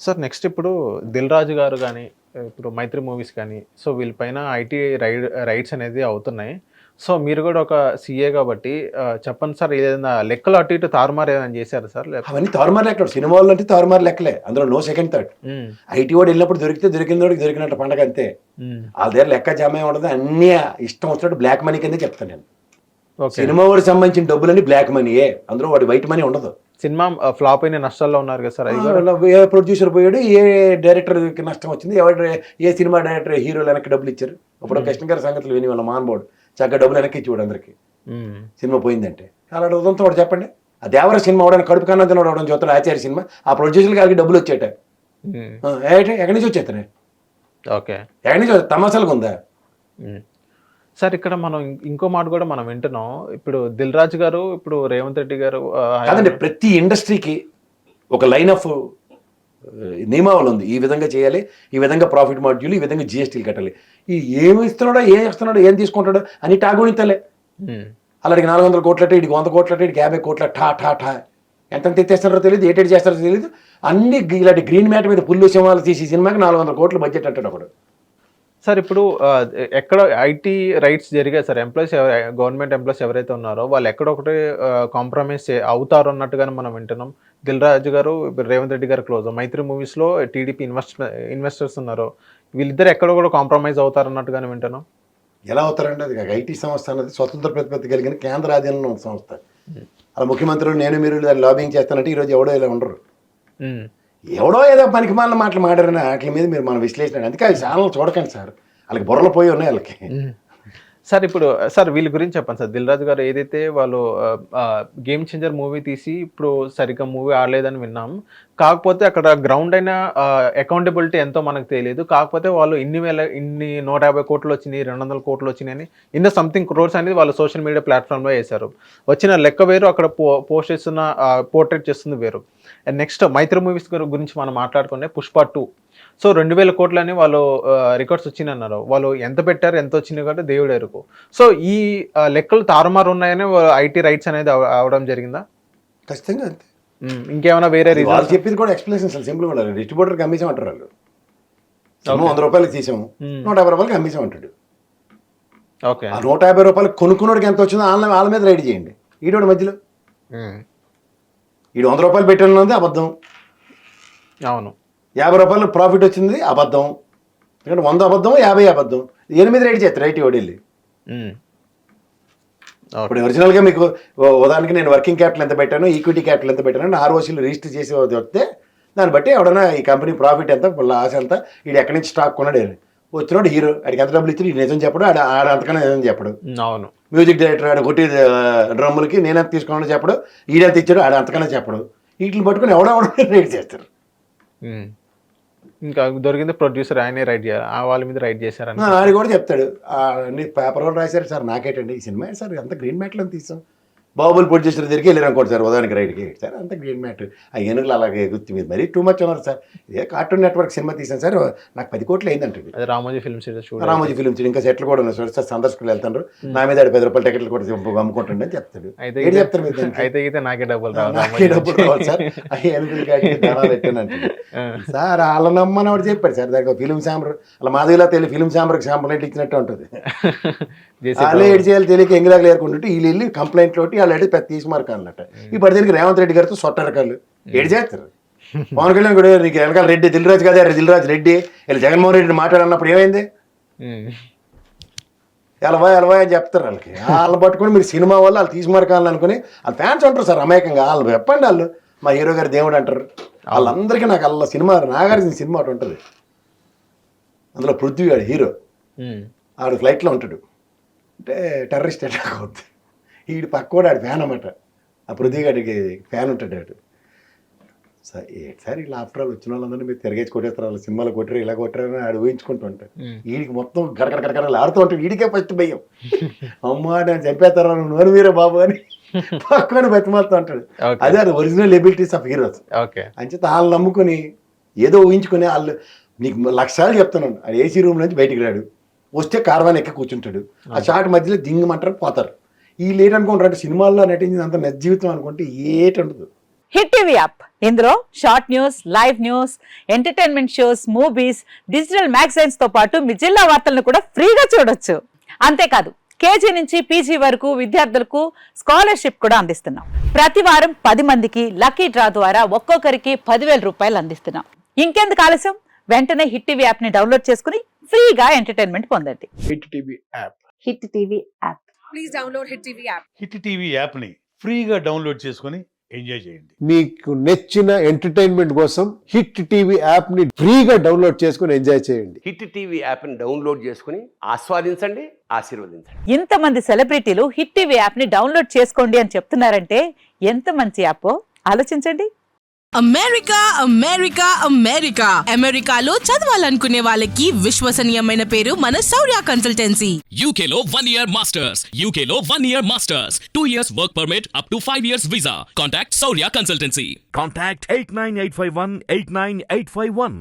Sir next ఇప్పుడు 'దిల్ రాజు' గారు గాని, ఇప్పుడు 'మైత్రి' మూవీస్ కానీ, సో వీళ్ళపైన ఐటీ రైట్స్ అనేది అవుతున్నాయి. సో మీరు గూడా ఒక సీఏ గాబట్టి చెప్పండి సార్, ఏదైనా లెక్కలు అటు ఇటు తారుమారు ఏమైనా చేశారా సార్? అవన్నీ తారుమారు లెక్కలు. సినిమాల్లో అంటే తారుమారు లెక్కలే. అందులో నో సెకండ్ థాట్. హ్మ్. ఐటీ వాడు వెళ్ళినప్పుడు దొరికితే దొరికినోడికి దొరికినట్టు పండగ అంతే. హ్మ్. వాళ్ళ దగ్గర లెక్క జమ ఏమి ఉండదు. అన్నీ ఇష్టం వచ్చినట్టు బ్లాక్ మనీ కిందే చెప్తాను నేను. ఓకే. సినిమా వాడికి సంబంధించిన డబ్బులన్నీ బ్లాక్ మనీయే. అందులో వాడి వైట్ మనీ ఉండదు. సినిమా ఫ్లాప్ అయిన నష్టాల్లో ఉన్నారు కదా సార్, అది కూడా? ఏ ప్రొడ్యూసర్ పోయాడు, ఏ డైరెక్టర్కి నష్టం వచ్చింది, ఏ సినిమా డైరెక్టర్ హీరోలు వెనక్కి డబ్బులు ఇచ్చారు. ఇప్పుడు కృష్ణ గారి సంగతులు విని వాళ్ళ మానబోడు చక్కగా డబ్బులు వెనక్కి ఇచ్చేవాడు అందరికి. సినిమా పోయిందంటే అలాంటి ఉదంతో వాడు చెప్పండి. ఆ దేవర సినిమా అవడానికి కడుపు కన్నా తినడం అవడం చూస్తాడు. ఆచార్య సినిమా ఆ ప్రొడ్యూసర్ గారికి డబ్బులు వచ్చేట ఎక్కడి నుంచి వచ్చేస్తానే? ఓకే. ఎక్కడి నుంచి తమాసాలుగా ఉందా సార్? ఇక్కడ మనం ఇంకో మాట కూడా మనం వింటున్నాం. ఇప్పుడు 'దిల్ రాజు' గారు, ఇప్పుడు రేవంత్ రెడ్డి గారు కాదండి, ప్రతి ఇండస్ట్రీకి ఒక లైన్ ఆఫ్ నియమావళి ఉంది. ఈ విధంగా చేయాలి, ఈ విధంగా ప్రాఫిట్ మాడ్యూల్, ఈ విధంగా జిఎస్టీలు కట్టాలి. ఈ ఏమి ఇస్తున్నాడో, ఏం ఇస్తున్నాడో, ఏం తీసుకుంటాడో అని టాగునితలే. అలాంటి 400 కోట్లట, ఇడికి 100 కోట్లట, ఇడికి 50 కోట్ల ఠా ఠా ఠా ఎంత ఎత్తేస్తారో తెలియదు, ఏటెడ్ చేస్తారో తెలియదు. అన్ని ఇలాంటి గ్రీన్ మ్యాట్ మీద పుల్లు సినిమాలు తీసి సినిమాకి 400 కోట్లు బడ్జెట్ అంటాడు ఒకడు. సార్ ఇప్పుడు ఎక్కడ ఐటీ రైట్స్ జరిగాయి సార్, గవర్నమెంట్ ఎంప్లాయీస్ ఎవరైతే ఉన్నారో వాళ్ళు ఎక్కడొకటి కాంప్రమైజ్ అవుతారు అన్నట్టుగానే మనం వింటున్నాం. 'దిల్ రాజు' గారు రేవంత్ రెడ్డి గారు క్లోజ్, 'మైత్రి' మూవీస్లో టీడీపీ ఇన్వెస్టర్స్ ఉన్నారు, వీళ్ళిద్దరు ఎక్కడ కూడా కాంప్రమైజ్ అవుతారు అన్నట్టుగానే వింటున్నాం. ఎలా అవుతారండి? అది ఐటీ సంస్థ అన్నది స్వతంత్ర ప్రతిపత్తి కలిగిన కేంద్ర ఆధీనంలో ఉన్న సంస్థ. అలా ముఖ్యమంత్రులు నేను మీరు దాన్ని లాబింగ్ చేస్తానంటే ఈరోజు ఎవడో ఇలా ఉండరు. ఎవడో ఏదో పనికి మాలిన మాటలు మాట్లాడిన వాటి మీద మీరు మనం విశ్లేషణ. అందుకే అది ఛానల్ చూడకండి సార్, వాళ్ళకి బుర్రలు పోయి ఉన్నాయి వాళ్ళకి. సార్ ఇప్పుడు సార్ వీళ్ళ గురించి చెప్పండి సార్. 'దిల్ రాజు' గారు ఏదైతే వాళ్ళు గేమ్ చేంజర్ మూవీ తీసి ఇప్పుడు సరిగ్గా మూవీ ఆడలేదని విన్నాం. కాకపోతే అక్కడ గ్రౌండ్ అయిన అకౌంటబిలిటీ ఎంతో మనకు తెలియదు. కాకపోతే వాళ్ళు ఇన్ని 150 కోట్లు వచ్చినాయి, 200 కోట్లు వచ్చినాయని సంథింగ్ క్రోర్స్ అనేది వాళ్ళు సోషల్ మీడియా ప్లాట్ఫామ్లో వేశారు. వచ్చిన లెక్క వేరు, అక్కడ పోస్ట్ చేస్తున్న పోర్ట్రేట్ చేస్తుంది వేరు. అండ్ నెక్స్ట్ 'మైత్రి' మూవీస్ గురించి మనం మాట్లాడుకుంటే 'పుష్ప 2' సో 2000 కోట్లని వాళ్ళు రికార్డ్స్ వచ్చినాయి అన్నారు. వాళ్ళు ఎంత పెట్టారు, ఎంత వచ్చినాయి కాబట్టి దేవుడు ఎరుకు. సో ఈ లెక్కలు తారుమారు ఉన్నాయని ఐటీ రైట్స్ అనేది అవడం జరిగిందా? ఖచ్చితంగా అంతే. ఇంకేమైనా వేరే రీజన్? వాళ్ళు చెప్పింది కూడా ఎక్స్ప్లెనేషన్ సింపుల్గా ఉండాలి. డిస్ట్రిబ్యూటర్కి అమ్మేసాం అంటారు వాళ్ళు. 100 రూపాయలకి తీసాము, 150 రూపాయలకి అమ్మేసాం అంటాడు. ఓకే. ఆ 150 రూపాయలు కొనుక్కున్నోడికి ఎంత వచ్చిందో వాళ్ళ మీద రైడ్ చేయండి. ఈడోడి మధ్యలో ఈడు 100 రూపాయలు పెట్టినది అబద్ధం. అవును. 50 రూపాయలు ప్రాఫిట్ వచ్చింది అబద్ధం. ఎందుకంటే 100 అబద్ధం, 50 అబద్ధం. 8 రైడ్ చేస్తారు ఐటీ వాడు వెళ్ళి. ఇప్పుడు ఒరిజినల్గా మీకు ఉదాహరణకి నేను వర్కింగ్ క్యాపిటల్ ఎంత పెట్టాను, ఈక్విటీ క్యాపిటల్ ఎంత పెట్టాను, ఆర్ఓసీలు రిజిస్టర్ చేసి వస్తే దాన్ని బట్టి ఎవడన్నా ఈ కంపెనీ ప్రాఫిట్ ఎంత, లాస్ ఎంత, వీడు ఎక్కడి నుంచి స్టాక్ కొన్నాడు, వచ్చినాడు హీరో, ఆడికి ఎంత డబ్బులు ఇచ్చి నిజం చెప్పడు, ఆడ అంతకన్నా నిజం చెప్పడు. అవును. మ్యూజిక్ డైరెక్టర్ ఆడ కొట్టి డ్రమ్ములకి నేనెంత తీసుకున్నాడో చెప్పడు, ఈడెంత ఇచ్చాడు ఆడ అంతకన్నా చెప్పడు. వీటిని పట్టుకుని ఎవడెవడ రైడ్ చేస్తారు. ఇంకా దొరికింది ప్రొడ్యూసర్, ఆయనే రైట్ చేయాలి, వాళ్ళ మీద రైట్ చేశారని ఆయన కూడా చెప్తాడు. నీ పేపర్ వాళ్ళు రాశారు సార్, నాకేటండి ఈ సినిమా సార్ అంత గ్రీన్ మ్యాట్లో తీసాం. బాహుబలి ప్రొడ్యూసర్ దగ్గరికి వెళ్ళారు అనుకోండి సార్, ఉదాహరణకి రైడ్కి సార్ అంత గ్రీన్ మ్యాట్, ఆ ఏనుగులు అలాగే గుర్తు మీద మరీ టూ మచ్ ఉన్నారు సార్. ఇదే కార్టూన్ నెట్వర్క్ సినిమా తీసాను సార్, నాకు 10 కోట్లు అయిందంటే. Ramoji film city, Ramoji film city ఇంకా సెట్లు కూడా ఉన్నాయి సార్, సందర్శకులు వెళ్తారు, నా మీద 10 రూపాయలు టికెట్లు కూడా అమ్ముకుంటుండే అని చెప్తాడు. ఏం చెప్తారు మీరు? అయితే నాకే డబ్బులు రావాలి సార్, ఆ ఏనుగులు దానాలు పెట్టానంటే సార్ వాళ్ళ నమ్మని వాడు చెప్పాడు సార్. దానికి ఫిలిం ఛాంబర్ అలా మాదిరిలా తెలియ ఫిలిం ఛాంబర్కి కంప్లైంట్ ఇచ్చినట్టు ఉంటుంది. వాళ్ళు ఏడు చేయాలి తెలియక ఎంగిలాగా లేకుంటుంటే వీళ్ళు వెళ్ళి కంప్లైంట్ తోటి వాళ్ళు అడిగి పెద్ద తీసుమార్క అన్నట్ట. ఇప్పుడు దీనికి రేవంత్ రెడ్డి గారితో సొట్టరకాలు ఏడు చేస్తారు. పవన్ కళ్యాణ్ కూడా నీకు వెనకాల రెడ్డి దిల్ రాజు కదా, దిల్ రాజు రెడ్డి వీళ్ళు జగన్మోహన్ రెడ్డి మాట్లాడన్నప్పుడు ఏమైంది, ఎలవా అని చెప్తారు వాళ్ళకి. వాళ్ళు పట్టుకుని మీరు సినిమా వాళ్ళు వాళ్ళు తీసుమార్కాలని అనుకుని వాళ్ళు ఫ్యాన్స్ ఉంటారు సార్ అమాయకంగా. వాళ్ళు చెప్పండి, వాళ్ళు మా హీరో గారు దేవుడు అంటారు. వాళ్ళందరికీ నాకు అలా సినిమా నాగార్జున సినిమా ఒకటి ఉంటుంది, అందులో పృథ్వీ గాడు హీరో, ఆడు ఫ్లైట్లో ఉంటాడు, అంటే టెర్రరిస్ట్ అటాక్ అవుతుంది. వీడు పక్కోడు ఆడు ఫ్యాన్ అన్నమాట, ఆ పృథ్వీ గారికి ఫ్యాన్ ఉంటాడు ఆడు. సార్ ఇలా ఆఫ్టర్ ఆల్ వచ్చిన వాళ్ళందరినీ మీరు తిరగేసి కొట్టేస్తారు, వాళ్ళ సినిమాలు కొట్టారు ఇలా కొట్టారని ఆడు ఊహించుకుంటూ ఉంటాడు. వీడికి మొత్తం గడగడగడగడలు ఆడుతూ ఉంటాడు, వీడికే ఫస్ట్ భయం, అమ్మా నేను చంపేస్తారా నోరు మీరే బాబు అని పక్కన బతిమాలుతూ ఉంటాడు. అదే అది ఒరిజినల్ ఎబిలిటీస్ ఆఫ్ హీరోస్. అంచేత వాళ్ళు నమ్ముకుని ఏదో ఊహించుకుని వాళ్ళు నీకు 1,00,000 సార్లు చెప్తున్నాను, ఆ ఏసీ రూమ్ నుంచి బయటికి రాడు, వస్తే కార్వాన్ ఎక్కి కూర్చుంటాడు, ఆ షాట్ మధ్యలో దింగమంటారు పోతారు. వీళ్ళు ఏంటనుకుంటారు అంటే సినిమాల్లో నటించింది అంత నిజ జీవితం అనుకుంటే ఏటి ఉండదు. హిట్ టీవీ యాప్ ఇందులో short news, live news, entertainment shows, movies, digital magazines తో పాటు మీ జిల్లా వార్తలను కూడా ఫ్రీగా చూడొచ్చు. అంతేకాదు కేజీ నుంచి పీజీ వరకు విద్యార్థులకు స్కాలర్షిప్ కూడా అందిస్తున్నాం. ప్రతి వారం 10 మందికి లక్కీ డ్రా ద్వారా ఒక్కొక్కరికి 10,000 రూపాయలు అందిస్తున్నాం. ఇంకెందుకు ఆలస్యం, వెంటనే హిట్ టీవీ యాప్ ని డౌన్లోడ్ చేసుకుని ఫ్రీగా ఎంటర్టైన్మెంట్ పొందండి. Hit TV app. Hit TV app. Please download Hit TV app. Hit TV యాప్ని ఫ్రీగా డౌన్లోడ్ చేసుకొని ఎంజాయ్ చేయండి. మీకు నచ్చిన ఎంటర్టైన్మెంట్ కోసం హిట్ టీవీ యాప్ ని ఫ్రీగా డౌన్లోడ్ చేసుకుని ఎంజాయ్ చేయండి. హిట్ టీవీ యాప్ని డౌన్లోడ్ చేసుకుని ఆస్వాదించండి, ఆశీర్వదించండి. ఇంతమంది సెలబ్రిటీలు హిట్ టీవీ యాప్ ని డౌన్లోడ్ చేసుకోండి అని చెప్తున్నారంటే ఎంత మంచి యాప్ ఆలోచించండి. అమెరికా అమెరికా అమెరికా అమెరికాలో చదవాలనుకునే వాళ్ళకి విశ్వసనీయమైన పేరు మన శౌర్య కన్సల్టెన్సీ. UK లో 1 year masters. UK లో 1 year masters. 2 years work permit up to 5 years visa. Contact Saurya Consultancy. Contact 89851 89851.